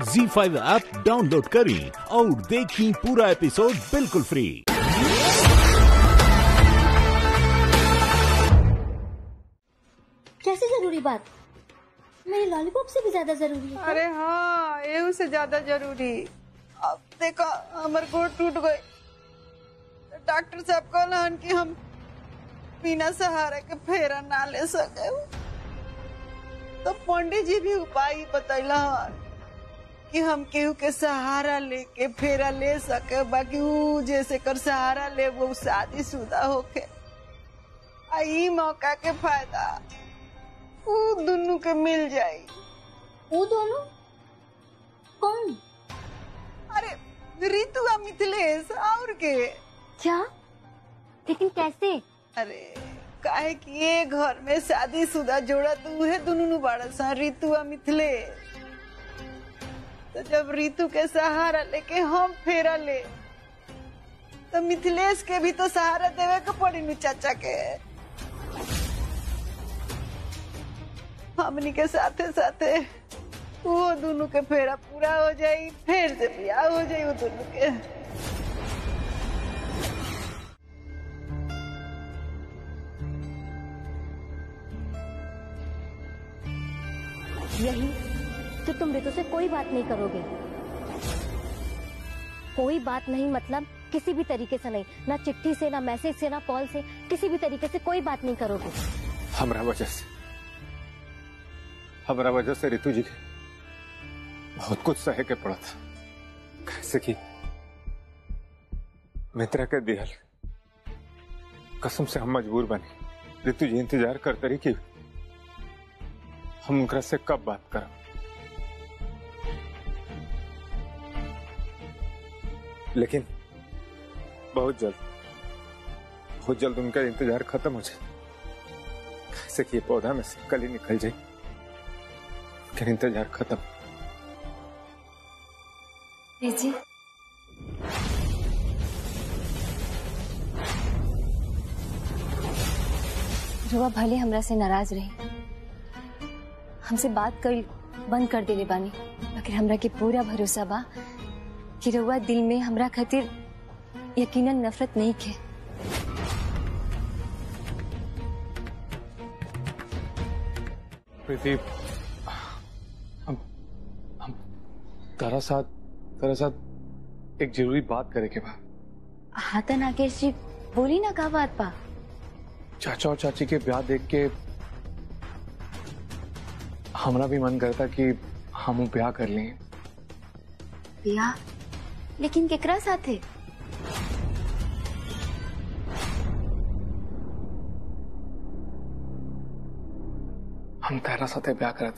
ZEE5 app download करें और देखें पूरा एपिसोड बिल्कुल फ्री। कैसे जरूरी बात? मेरे लॉलीपॉप से भी ज्यादा जरूरी है। अरे हाँ, ये से ज्यादा जरूरी। अब देखो हमार गोड़ टूट गए, डॉक्टर साहब कहलन कि हम बिना सहारा के फेरा ना ले सके। तो पंडित जी भी उपाय बतैला कि हम केहू के सहारा लेके फेरा ले सके, बाकी ऊ जैसे कर सहारा ले वो शादीशुदा होके। आई मौका के फायदा ऊ दोनों के मिल जाई। वो दोनों कौन? अरे ऋतु और मिथिलेश और के। क्या? लेकिन कैसे? अरे काहे कि ये घर में शादीशुदा जोड़ा तो उहे दोनों बड़ा सा ऋतु और मिथिलेश। तो जब ऋतु के सहारा लेके हम फेरा ले तो मिथिलेश के भी तो सहारा देवे के पड़ी नु चाचा के। हमनी के साथे साथे वो दोनों के फेरा पूरा हो जाई, फिर से ब्याह हो जाई वो दोनों के। यही तो तुम ऋतु से कोई बात नहीं करोगे। कोई बात नहीं मतलब किसी भी तरीके से नहीं, ना चिट्ठी से, ना मैसेज से, ना कॉल से, किसी भी तरीके से कोई बात नहीं करोगे। हमरा वजह से ऋतु जी के बहुत कुछ सहे के पड़ा था। कैसे कि मित्रा के दिहल कसम से हम मजबूर बने। ऋतु जी इंतजार करते रही कि हम उनका से कब बात करें। लेकिन बहुत जल्द उनका इंतजार खत्म हो जाए। कैसे कि ये पौधा में से कली निकल जाए, लेकिन इंतजार खत्म। जी रुआ भले हमरा से नाराज रही, हमसे बात कर बंद कर देले बानी, लेकिन हमरा के पूरा भरोसा बा कि रुआ दिल में हमरा खातिर यकीनन नफरत नहीं खे। प्रीति, हम तारा साथ एक जरूरी बात करे के बा। हाँ तो नागेश जी बोली ना, का बात बा? चाचा और चाची के ब्याह देख के हमरा भी मन करता कि हम ब्याह कर लें। ब्याह? लेकिन केकरा साथे? हम तारा साथे ब्याह करत।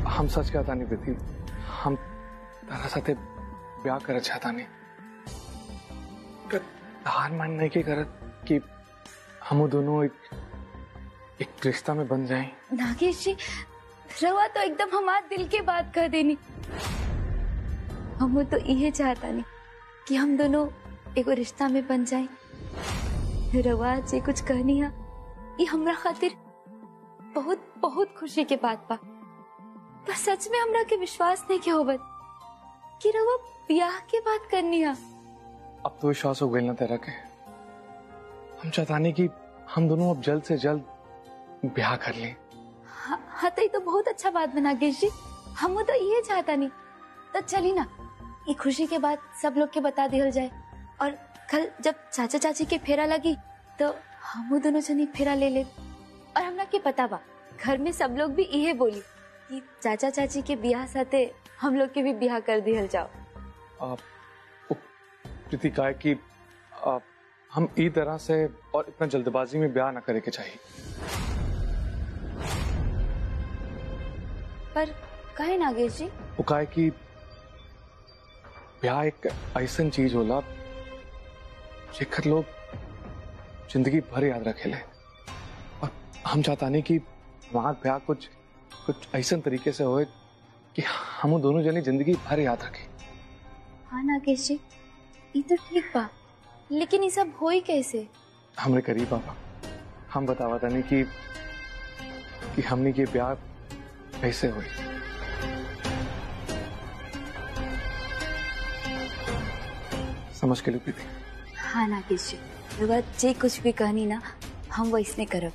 हम सच कहता नहीं प्रीति, हम तारा साथे ब्याह कर चाहता नहीं। हार मान नहीं के करत कि हम दोनों एक रिश्ता में बन जाएं। नागेश जी रवा तो एकदम हमारे दिल के बात कर देनी। हम तो यही चाहता नहीं कि हम दोनों एक रिश्ता में बन जाएं। रवा जे कुछ कहनी है ये हमरा खातिर बहुत बहुत खुशी के बात बा। बस सच में हमरा के विश्वास नहीं के होबत कि रवा ब्याह के बात करनी है। अब तो विश्वास हो गई ना तेरा के। हम चाहता नहीं कि हम दोनों अब जल्द से जल्द ब्याह कर लें। हाँ तो ये तो बहुत अच्छा बात बना नागेश जी, हम तो ये चाहता नहीं। तो चली ना ये खुशी के बाद सब लोग के बता दिया जाए, और कल जब चाचा चाची के फेरा लगी तो हम दोनों जनी फेरा ले ले। और हमरा के पता बा घर में सब लोग भी यही बोली कि चाचा चाची के ब्याह साथे हम लोग के भी ब्याह कर दिया जाओ। प्रीति का है कि हम ई तरह से और इतना जल्दबाजी में ब्याह ना करे के चाहिए। पर कहे नागेश जी? वो का है कि ब्याह एक ऐसा चीज होला जेकर लोग जिंदगी भर याद रखेले। और हम चाहता नहीं कि हमारा ब्याह कुछ ऐसा तरीके से होए कि हम दोनों जने जिंदगी भर याद रखें। हाँ नागेश जी ये तो ठीक बा, लेकिन ये सब हो ही कैसे? हमरे करीब बाबा हम बतावा था नहीं कि कि हमने ये ब्याह कैसे हुई। समझ के लिए प्रीति। हाँ नागेश जी, रवा जे कुछ भी कहनी ना हम वो इसने करब।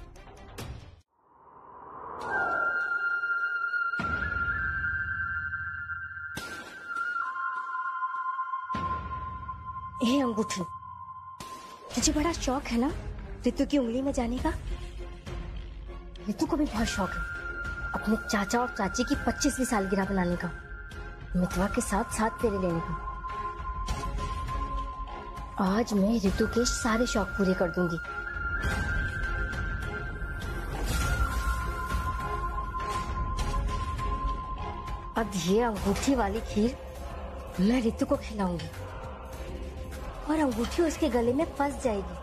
हे अंगूठी, तुझे बड़ा शौक है ना रितु की उंगली में जाने का? रितु को भी बहुत शौक है अपने चाचा और चाची की 25वीं सालगिरह बनाने का, मितवा के साथ साथ फेरे लेने का। आज मैं रितु के सारे शौक पूरे कर दूंगी। अब ये अंगूठी वाली खीर मैं रितु को खिलाऊंगी और अंगूठी उसके गले में फंस जाएगी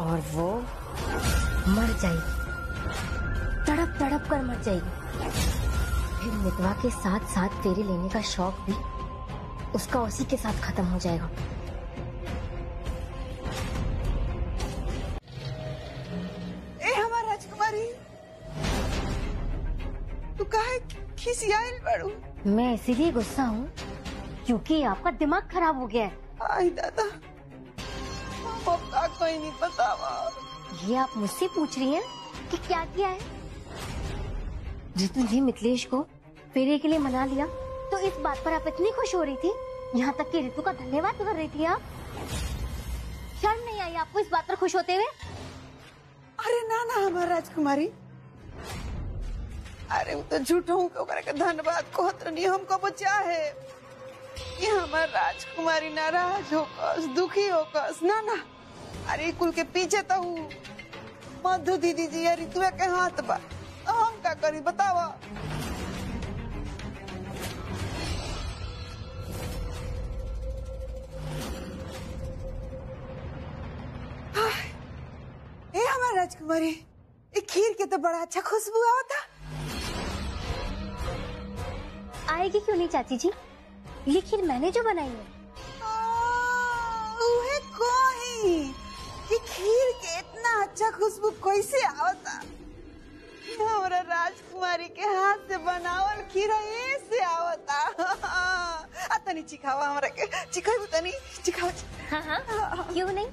और वो मर जाएगी, तड़प तड़प कर मर जाएगी। फिर मितवा के साथ साथ फेरे लेने का शौक भी उसका उसी के साथ खत्म हो जाएगा। ए हमार राजकुमारी, तू काहे खिसियाइल बाड़ू? मैं इसीलिए गुस्सा हूँ क्योंकि आपका दिमाग खराब हो गया है। आई दादा, अब कोई नहीं बतावा। ये आप मुझसे पूछ रही हैं कि क्या किया है? रितु जी मिथिलेश को फेरे के लिए मना लिया तो इस बात पर आप इतनी खुश हो रही थी, यहाँ तक कि रितु का धन्यवाद कर रही थी आप। शर्म नहीं आई आपको इस बात पर खुश होते हुए? अरे ना ना हमार राजकुमारी, अरे वो तो झूठ हूँ के धन्यवाद कहत नहीं। हमको बचा है कि हमार राजकुमारी नाराज होकस, दुखी होकस, ना ना। अरे कुल के पीछे तो हूँ मधु दीदी जी या रितुआ के हाथ बा, तो हम का करी बतावा। ए हमार राजकुमारी, ये खीर के तो बड़ा अच्छा खुशबू आवता। आएगी क्यों नहीं चाची जी, ये खीर मैंने जो बनाई है। उहे कोही कि खीर के इतना अच्छा खुशबू कैसे आवता? हमारा राजकुमारी के हाथ से बनावल खीर ऐसे आवता। तनी चिखावा हमरा के, चिखाई तनी चिखावा। हाँ हाँ क्यों नहीं,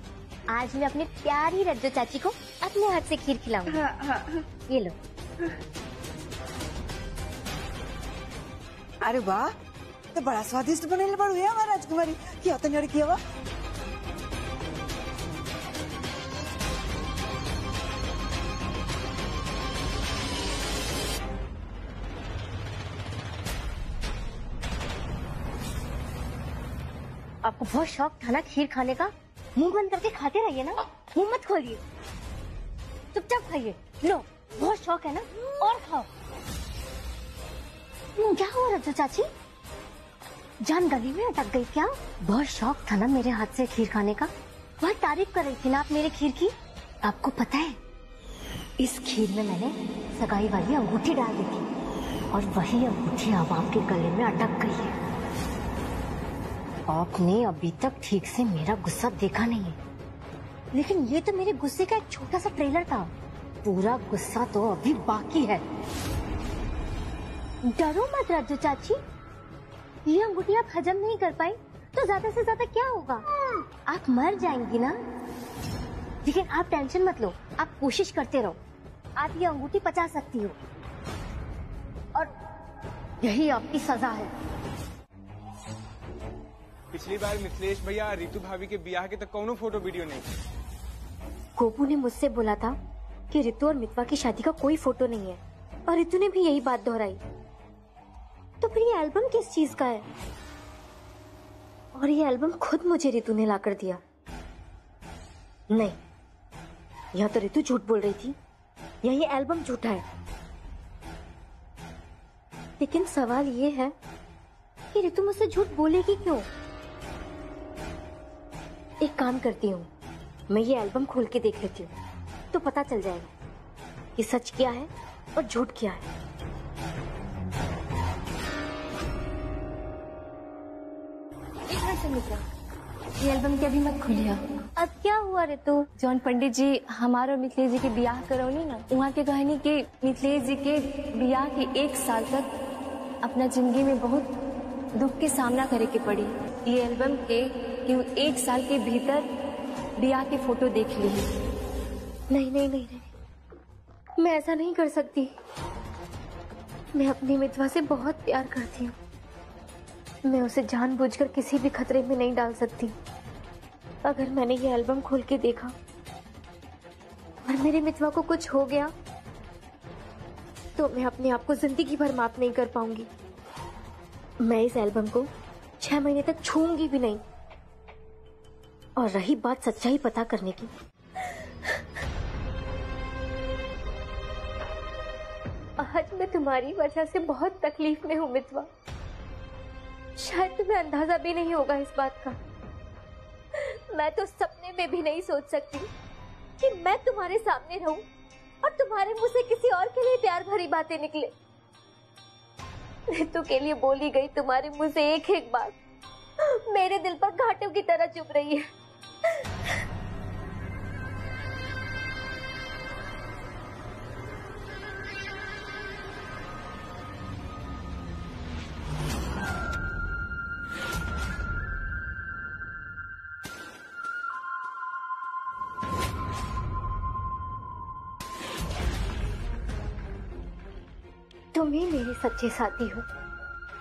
आज मैं अपनी प्यारी रज्जो चाची को अपने हाथ से खीर खिलाऊंगी। हाँ, हाँ। ये लो। अरे वाह, तो बड़ा स्वादिष्ट बनेले बाड़ू है हमारा राजकुमारी। किया तनी और किया वा। आपको बहुत शौक था ना खीर खाने का, मुंह बंद करके खाते रहिए ना, मुंह मत खोलिए, चुपचाप खाइए। लो, बहुत शौक है ना, और खाओ। क्या हुआ रज्जो चाची, जान गली में अटक गई क्या? बहुत शौक था ना मेरे हाथ से खीर खाने का, बहुत तारीफ कर रही थी ना आप मेरे खीर की। आपको पता है इस खीर में मैंने सगाई वाली अंगूठी डाल दी थी और वही अंगूठी अब आपके गले में अटक गई है। आपने अभी तक ठीक से मेरा गुस्सा देखा नहीं है, लेकिन ये तो मेरे गुस्से का एक छोटा सा ट्रेलर था, पूरा गुस्सा तो अभी बाकी है। डरो मत रज्जो चाची, ये अंगूठी आप हजम नहीं कर पाई तो ज्यादा से ज्यादा क्या होगा, आप मर जाएंगी ना। लेकिन आप टेंशन मत लो, आप कोशिश करते रहो, आप ये अंगूठी पचा सकती हो और यही आपकी सजा है। पिछली बार मिथिलेश भैया रितु भाभी के ब्याह के तक कौनो फोटो वीडियो नहीं। गोपू ने मुझसे बोला था कि रितु और मितवा की शादी का कोई फोटो नहीं है और रितु ने भी यही बात दोहराई। तो फिर ये एल्बम किस चीज का है? और ये एल्बम खुद मुझे रितु ने लाकर दिया। नहीं, यह तो रितु झूठ बोल रही थी या ये एल्बम झूठा है। लेकिन सवाल ये है कि रितु मुझसे झूठ बोलेगी क्यों? एक काम करती हूँ, मैं ये एल्बम खोल के देख लेती हूँ तो पता चल जाएगा कि सच क्या है और झूठ क्या है। एक मिनट से मित्रा, ये एल्बम के अभी मत खोलिया। अब क्या हुआ ऋतु? जौन पंडित जी हमारा और मिथिलेश जी के ब्याह करौनी ना, वहाँ के कहनी कि मिथिलेश जी के ब्याह के 1 साल तक अपना जिंदगी में बहुत दुख के सामना करे के पड़ी। ये एल्बम के कि 1 साल के भीतर ब्याह के फोटो देख ली। नहीं नहीं नहीं नहीं, मैं ऐसा नहीं कर सकती। मैं अपनी मितवा से बहुत प्यार करती हूँ। मैं उसे जानबूझकर किसी भी खतरे में नहीं डाल सकती। अगर मैंने ये एल्बम खोल के देखा और मेरे मितवा को कुछ हो गया तो मैं अपने आप को जिंदगी भर माफ नहीं कर पाऊंगी। मैं इस एल्बम को 6 महीने तक छूऊंगी भी नहीं। और रही बात सच्चाई पता करने की, आज मैं तुम्हारी वजह से बहुत तकलीफ में हूँ मितवा। शायद तुम्हें अंदाजा भी नहीं होगा इस बात का। मैं तो सपने में भी नहीं सोच सकती कि मैं तुम्हारे सामने रहूं और तुम्हारे मुंह से किसी और के लिए प्यार भरी बातें निकले। ऋतु के लिए बोली गई तुम्हारे मुंह से एक एक बात मेरे दिल पर घाटों की तरह चुभ रही है। तुम ही मेरे सच्चे साथी हो।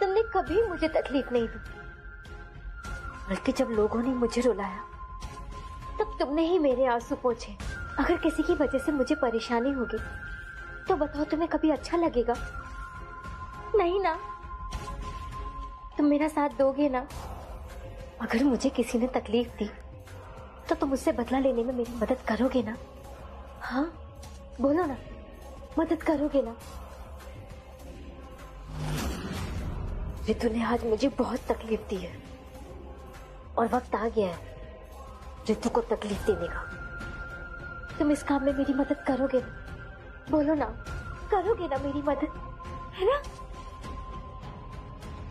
तुमने कभी मुझे तकलीफ नहीं दी, बल्कि जब लोगों ने मुझे रुलाया तब तुमने ही मेरे आंसू पोंछे। अगर किसी की वजह से मुझे परेशानी होगी तो बताओ, तुम्हें कभी अच्छा लगेगा? नहीं ना। तुम मेरा साथ दोगे ना? अगर मुझे किसी ने तकलीफ दी तो तुम मुझसे बदला लेने में मेरी मदद करोगे ना? हाँ बोलो ना, मदद करोगे ना? ऋतु ने आज मुझे बहुत तकलीफ दी है और वक्त आ गया है ऋतु को तकलीफ देने का। तुम इस काम में मेरी मदद करोगे ना? बोलो ना, करोगे ना मेरी मदद, है ना?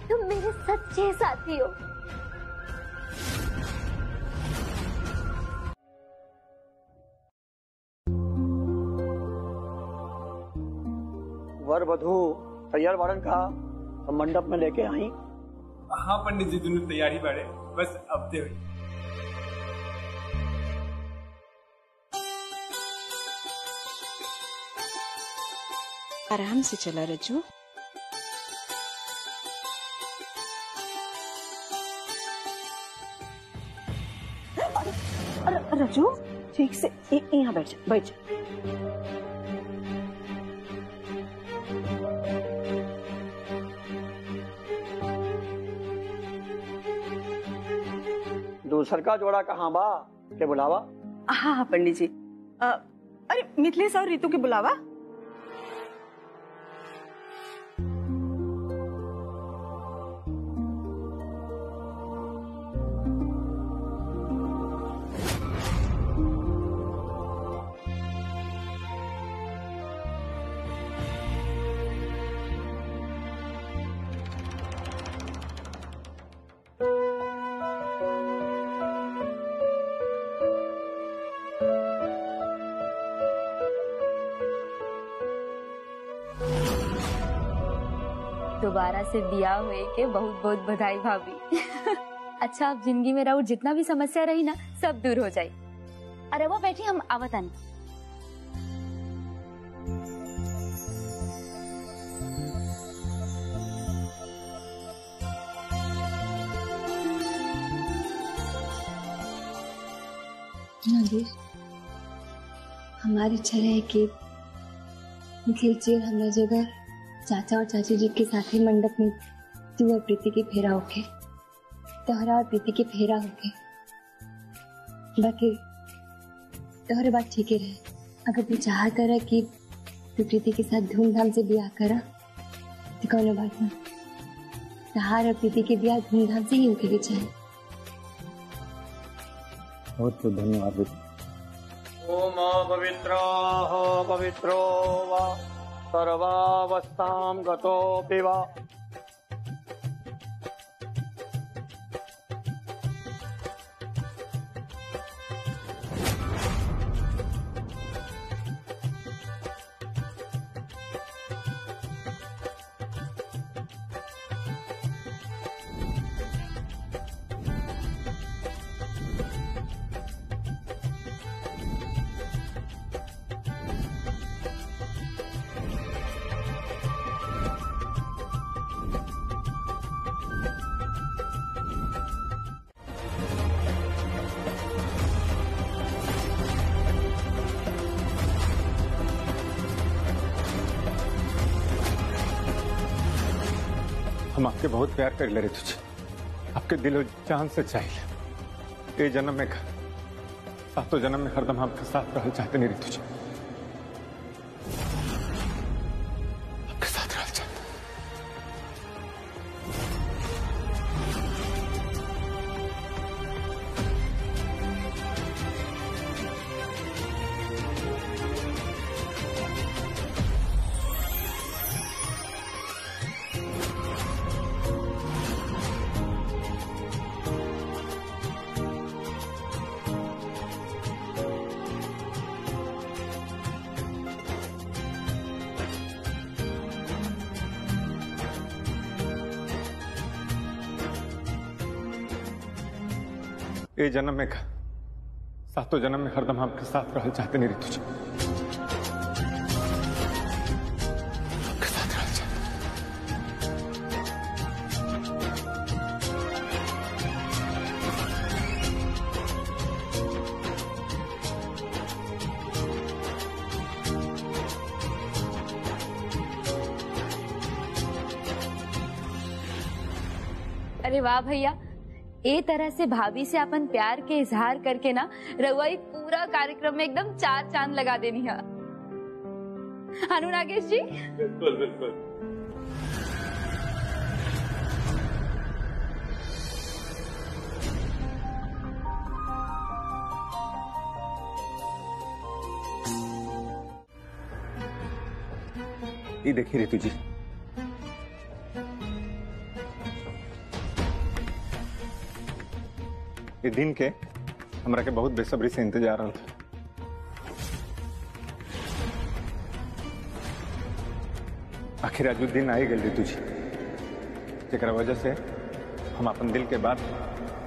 तुम मेरे सच्चे साथी हो। वर वधू तैयार वारन का मंडप में लेके आई। हाँ पंडित जी, दोनों तैयारी बाड़े, बस अब दे हुई। आराम से चला रज्जू। रज्जू ठीक से यहाँ बैठ जा, बैठ जा। दूसर का जोड़ा कहाँ बा के बुलावा? हाँ हाँ पंडित जी। अरे मिथिलेश और ऋतु के बुलावा। दोबारा से ब्याह हुए के बहुत बहुत बधाई भाभी। अच्छा, आप जिंदगी में रहो, जितना भी समस्या रही ना सब दूर हो जाए। अरे वो बैठी, हम आवतन। हमारी इच्छा है कि मिथिलेश जी हमारा जगह चाचा और चाची जी के साथ ही मंडप में तू और प्रीति की फेरा होके, तोहरा और प्रीति की फेरा होके। बाकी तोहरे बात ठीक ही रहे। अगर तू चाहता रहा कि तू प्रीति के साथ धूमधाम से ब्याह करा तो कौन बात ना, तहार और प्रीति के ब्याह धूमधाम से ही होके के चाहे। बहुत बहुत धन्यवाद। ओम पवित्रो वा सर्वावस्थां गतोऽपि वा हम आपके बहुत प्यार कर ले रहे तुझे, आपके दिलो जान से चाहिए। ये जन्म में सातों जन्म में हरदम आपके साथ रहना चाहते नहीं रही तुझे, आपके साथ रहना चाहते। ये जन्म में सातों जन्म में हरदम आपके साथ रहना चाहते नहीं रही तुझे, आपके साथ रहना चाहते। अरे वाह भैया, ए तरह से भाभी से अपन प्यार के इजहार करके ना रउआ पूरा कार्यक्रम में एकदम 4 चांद लगा देनी है। हानू नागेश जी? बिल्कुल बिल्कुल। ये देखिए रितु जी, ये दिन के हमरा के बहुत बेसब्री से इंतजार रहा था। आखिर आज दिन आई गई रितु जी, जेकरा वजह से हम अपन दिल के बात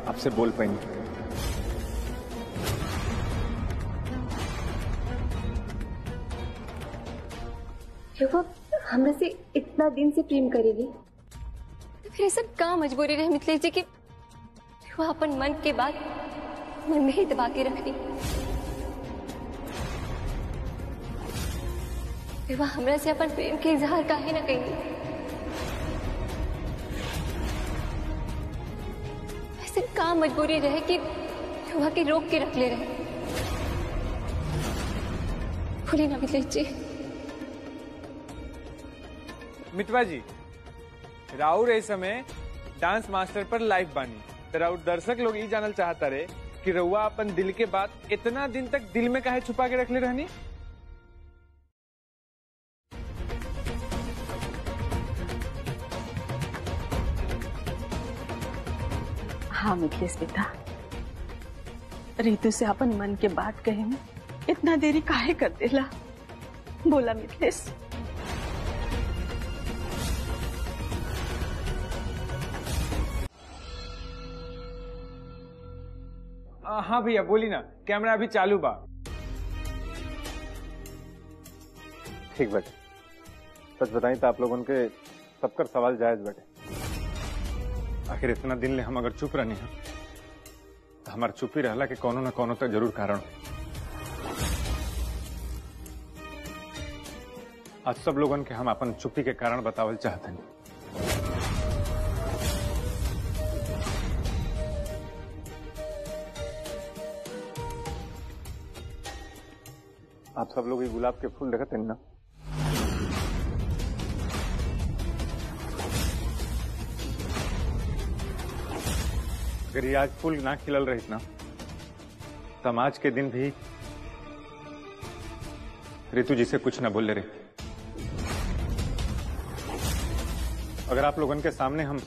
आपसे बोल पाएंगे। वो हमरा से इतना दिन से प्रेम करेगी तो फिर ऐसा का मजबूरी रहे मिथिलेश जी की वो अपन मन के बात मन में ही दबा के रख ली। वह हमरा से अपन प्रेम के इजहार काहे न कही। ऐसे का मजबूरी रहे कि वह के रोक के रख ले रहे। भूली ना मिथिलेश जी। मितवा जी, राउर इस समय डांस मास्टर पर लाइव बानी, राउर दर्शक लोग ये जानल चाहता रहे कि रउआ अपन दिल के बात इतना दिन तक दिल में काहे छुपा के रखले रहनी। हाँ मिथिलेश बेटा, रितु से अपन मन के बात कहे में इतना देरी काहे कर देला, बोला मिथिलेश। हाँ भैया बोली ना, कैमरा अभी चालू बा। ठीक बेटे, सच बताई तो आप लोगों के सबकर सवाल जायज बेटे। आखिर इतना दिन ले हम अगर चुप रहनी है तो हमार चुपी रहला के कोनो न कोनो तो जरूर कारण। आज सब लोगन के हम अपन चुप्पी के कारण बतावल चाहते हैं। आप सब लोग ये गुलाब के फूल देखते हैं ना, अगर ये आज फूल ना खिलल रही ना तो आज के दिन भी रितु जी से कुछ ना बोले रहे। अगर आप लोगन के सामने हम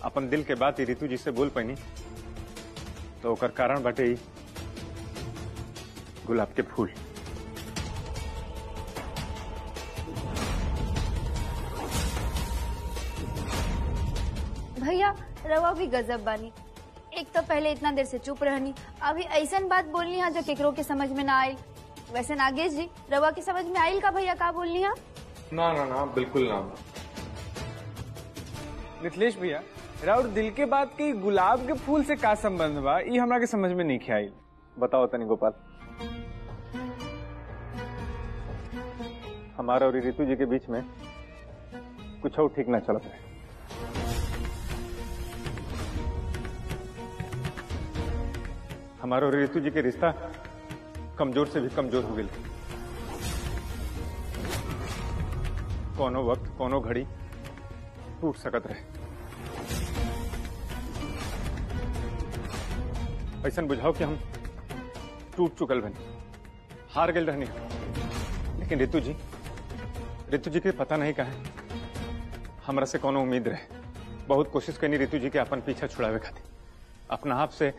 अपन दिल के बात रितु जी से बोल पानी तो ओकर कारण बाटे ही गुलाब के फूल। भैया रवा भी गजब बानी, एक तो पहले इतना देर से चुप रहनी, अभी ऐसन बात बोलनी है जो केकरो के समझ में ना आयल। वैसे नागेश जी, रवा की समझ में आयल का भैया का बोलनी है? ना ना ना, बिल्कुल ना। मिथिलेश भैया, राउर दिल के बात की गुलाब के फूल से का संबंध बा, ये हमरा के समझ में नहीं आयल। बताओ तनी गोपाल। हमारा और रितु जी के बीच में कुछ और ठीक ना चलता है। हमारा और रितु जी के रिश्ता कमजोर से भी कमजोर हो गई। कोनो वक्त कोनो घड़ी टूट सकत रहे। ऐसा बुझाओ कि हम टूट चुकल बनी, हार गए रहनी। लेकिन रितु जी के पता नहीं कहा हमरा से कोनो उम्मीद रहे। बहुत कोशिश करनी रितु जी के अपन पीछा छुड़ावे खातिर, अपना आप से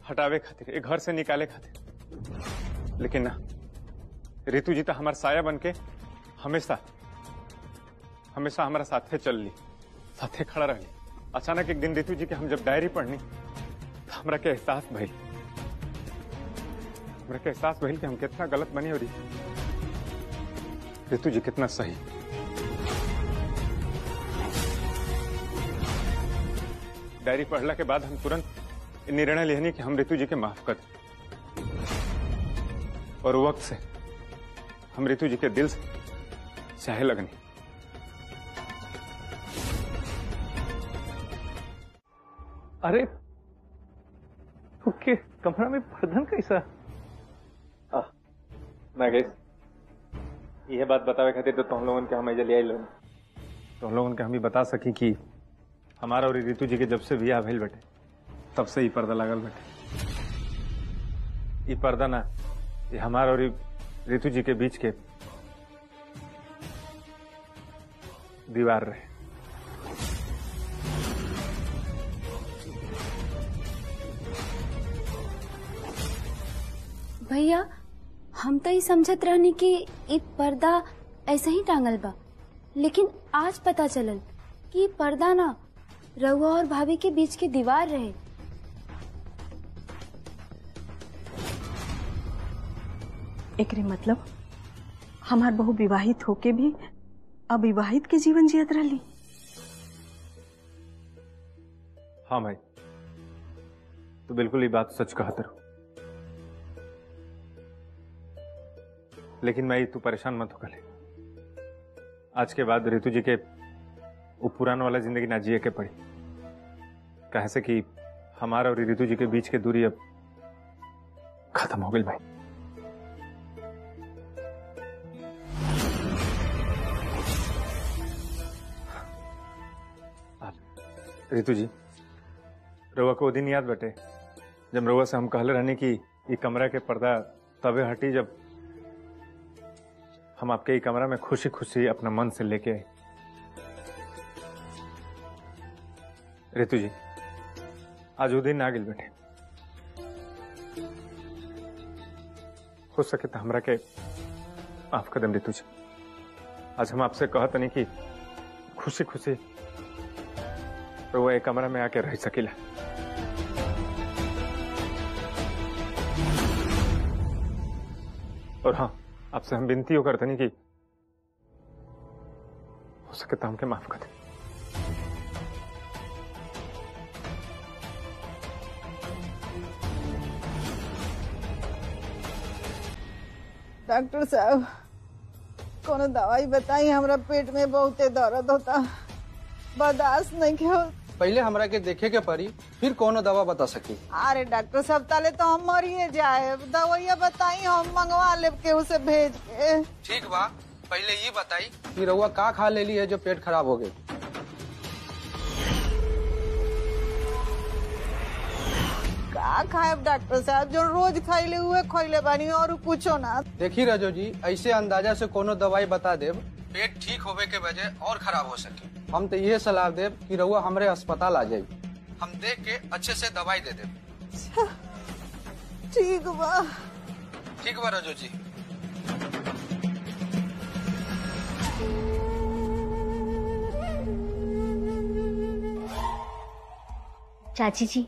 हटावे खातिर, एक घर से निकाले खातिर। लेकिन ना, रितु जी तो हमारा साया बन के हमेशा हमारा साथे चल ली, साथे खड़ा रही। अचानक एक दिन रितु जी के हम जब डायरी पढ़नी तो हमरा के एहसास भइल कि हम कितना गलत बनी और रितु जी कितना सही। डायरी पढ़ला के बाद हम तुरंत निर्णय लेनी कि हम रितु जी के माफ कर दें। और वक्त से हम रितु जी के दिल से चाहे लगनी। अरे ओके, कमरा में पर्दन कैसा? मैं गई यह बात बतावे खातिर तो तुम लोगों के हम ले आई। तुम लोगों के हम भी बता सकी कि हमारा और रितु जी के जब से बियाह भइल बटे तब से ही पर्दा लागल बटे। ये पर्दा ना, ये हमारा और रितु जी के बीच के दीवार रहे। भैया, हम तो ये समझत रहनी कि ये पर्दा ऐसे ही टांगल बा, लेकिन आज पता चलल कि ये पर्दा ना रउआ और भाभी के बीच की दीवार रहे। एकरे मतलब हमार बहु विवाहित होके भी अविवाहित के जीवन जियत रही। हाँ भाई, तो बिल्कुल ये बात सच कहत रहो। लेकिन मैं तू परेशान मत हो कले। आज के बाद रितु जी के वो पुराना वाला जिंदगी ना जिए के पड़ी। कहे से कि हमारा और रितु जी के बीच की दूरी अब खत्म हो गई भाई। रितु जी, रउआ को दिन याद बटे जब रउआ से हम कहले रहने कि ये कमरा के पर्दा तबे हटी जब हम आपके ये कमरा में खुशी खुशी अपना मन से लेके आए। रितु जी, आज वो दिन आ गए बेटे। हो सके तो हमरा के माफ कर दें रितु जी। आज हम आपसे कहत नहीं कि खुशी खुशी तो वो एक कमरा में आके रह सकेला। और हाँ, आपसे हम विनती करते नहीं कि हो सके तो हमके माफ कर दे। डॉक्टर साहब, कोनो दवाई बताई, हमरा पेट में बहुते दर्द होता, बर्दाश्त नहीं के हो। पहले हमरा के देखे के पड़ी, फिर कोनो दवा बता सकी। अरे डॉक्टर साहब, ताले तो हम मरिए जाए। दवाइया बताई, हम मंगवा ले के उसे भेज के। ठीक बा, पहले ये बताई कि रउआ का खा लेली है जो पेट खराब हो गई। का खाए डॉक्टर साहब, जो रोज खाइले हुए खइले बानी, और कुछो ना। देखी रजो जी, ऐसे अंदाजा से कोनो दवाई बता देब पेट ठीक होवे के वजह और खराब हो सके। हम तो ये सलाह देब कि रउआ हमरे अस्पताल आ जाए, हम देख के अच्छे से दवाई दे देब। ठीक बा। ठीक बा रजो जी। चाची जी,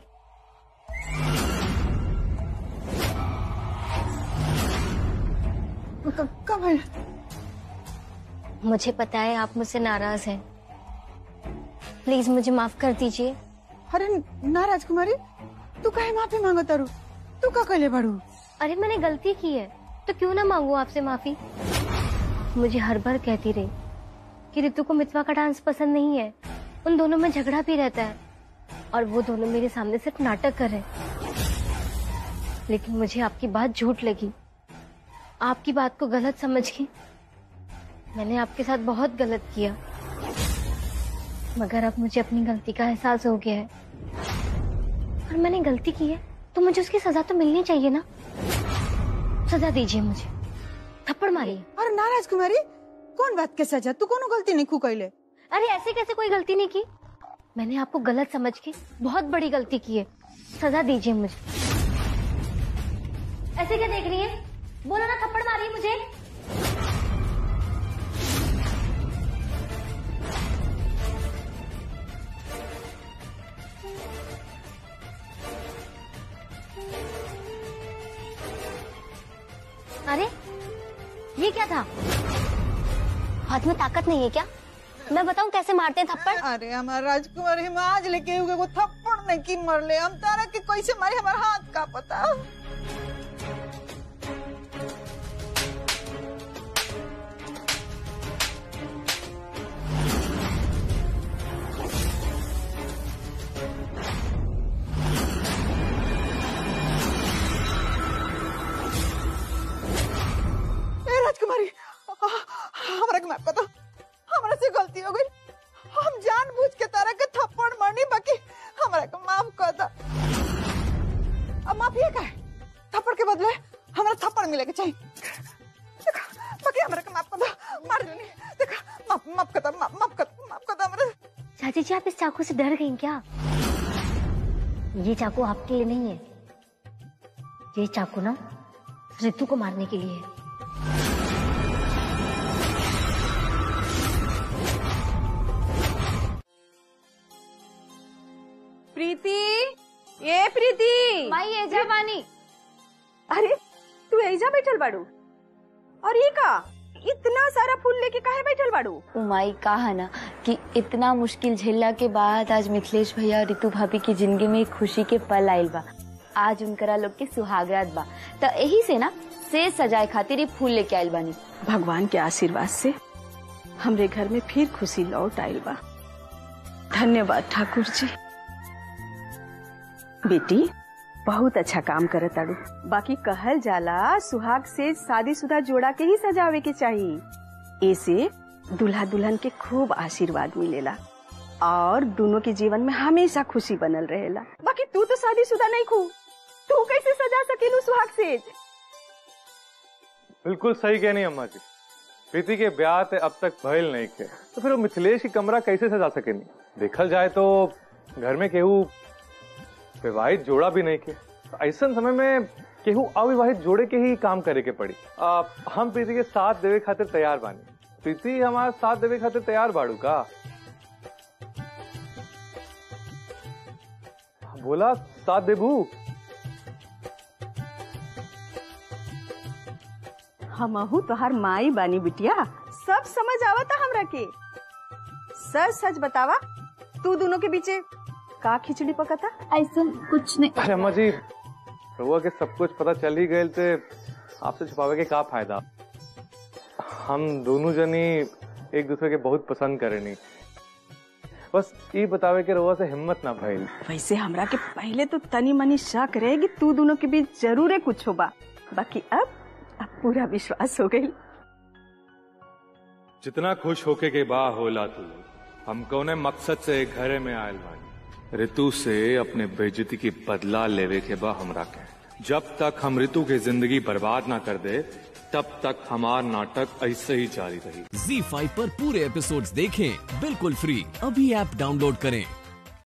कब है? मुझे पता है आप मुझसे नाराज हैं। प्लीज मुझे माफ कर दीजिए। अरे ना राजकुमारी, तू काहे माफी मांगो तारू? तू का कहले बाड़ू? अरे मैंने गलती की है तो क्यों ना मांगू आपसे माफी। मुझे हर बार कहती रही कि रितु को मितवा का डांस पसंद नहीं है, उन दोनों में झगड़ा भी रहता है और वो दोनों मेरे सामने सिर्फ नाटक कर रहे। लेकिन मुझे आपकी बात झूठ लगी। आपकी बात को गलत समझ के मैंने आपके साथ बहुत गलत किया, मगर अब मुझे अपनी गलती का एहसास हो गया है और मैंने गलती की है तो मुझे उसकी सजा तो मिलनी चाहिए ना। सजा दीजिए मुझे, थप्पड़ मारिए। अरे ना राजकुमारी, कौन बात के सजा? तू कोनो गलती नहीं खू कैले। अरे ऐसे कैसे कोई गलती नहीं की? मैंने आपको गलत समझ के बहुत बड़ी गलती की है, सजा दीजिए मुझे। ऐसे क्या देख रही है? बोलो ना, थप्पड़ मारिए मुझे। अरे ये क्या था? हाथ में ताकत नहीं है क्या? मैं बताऊं कैसे मारते हैं थप्पड़? अरे हमारा राजकुमारी, हम आज लेके हुए वो थप्पड़ नहीं की मर ले, हम तारा के कैसे मारे हमारा हाथ का पता। राजकुमारी, हमारा को माफ कर दो, हमारा से गलती हो गई। हम जानबूझ के तारा के थप्पड़ मारनी, बाकी हमारा को माफ कर दो। अब माफ ये का है, थप्पड़ के बदले हमारा थप्पड़ मिलेगा चाहिए। देखो, बाकी हमारा को माफ कर दो, मार दो नहीं। देखो, माफ कर दो, माफ कर दो हमारा। चाची जी, आप इस चाकू से डर गई क्या? ये चाकू आपके लिए नहीं है, ये चाकू ना रितु को मारने के लिए है। प्रीति, ये प्रीति माई एजा बानी। अरे तू एजा बैठल बाड़ू? और ये का इतना सारा फूल लेके काहे बैठल बाड़ू? माई कहा ना कि इतना मुश्किल झेलला के बाद आज मिथिलेश भैया और रितु भाभी की जिंदगी में एक खुशी के पल आयल बा। आज उनकरा लोग के सुहागरात बा, तो यही से ना से सजाए खातिर ये फूल लेके आयल बानी। भगवान के आशीर्वाद से हमरे घर में फिर खुशी लौट आयल बा। धन्यवाद ठाकुर जी। बेटी बहुत अच्छा काम करत ताड़ू। बाकी कहल जाला सुहाग से शादीशुदा जोड़ा के ही सजावे के चाहिए, ऐसे दूल्हा दुल्हन के खूब आशीर्वाद मिलेला और दोनों के जीवन में हमेशा खुशी बनल रहेला। बाकी तू तो शादीशुदा नहीं खू, तू कैसे सजा सकेलू सुहाग सेज? बिल्कुल सही कहनी अम्मा जी। प्रीति के ब्याह ते अब तक भइल नहीं के, तो फिर वो मिथिलेश की कमरा कैसे सजा सकेनी? देखल जाए तो घर में केहू विवाहित जोड़ा भी नहीं के, तो ऐसा समय में केहू अविवाहित जोड़े के ही काम करे के पड़ी। हम प्रीति के साथ देवे खातिर तैयार बानी। प्रीति हमारा साथ देवे खातिर तैयार बाड़ू का? बोला साथ देबू। हमहू तोहार माई बानी बिटिया, सब समझ आवता हमरा के। सच सच बतावा, तू दोनों के बीचे का खिचड़ी पकता? ऐसा कुछ नहीं। अरे अम्मा जी, रउआ के सब कुछ पता चल ही गए थे, आपसे छुपावे के का फायदा? हम दोनों जनी एक दूसरे के बहुत पसंद करेनी, बस ये बतावे के रउआ से हिम्मत ना भइल। वैसे हमरा के पहले तो तनी मनी शक रहे कि तू दोनों के बीच जरूर कुछ होगा, बाकी अब पूरा विश्वास हो गई। जितना खुश होके के बा होला तू, हम कौने मकसद से घरे में आयल बानी? ऋतु से अपने बेइज्जती की बदला लेवे के बा हमरा के। जब तक हम ऋतु की जिंदगी बर्बाद ना कर दे, तब तक हमार नाटक ऐसे ही जारी रही। ZEE5 पर पूरे एपिसोड्स देखें बिल्कुल फ्री। अभी ऐप डाउनलोड करें।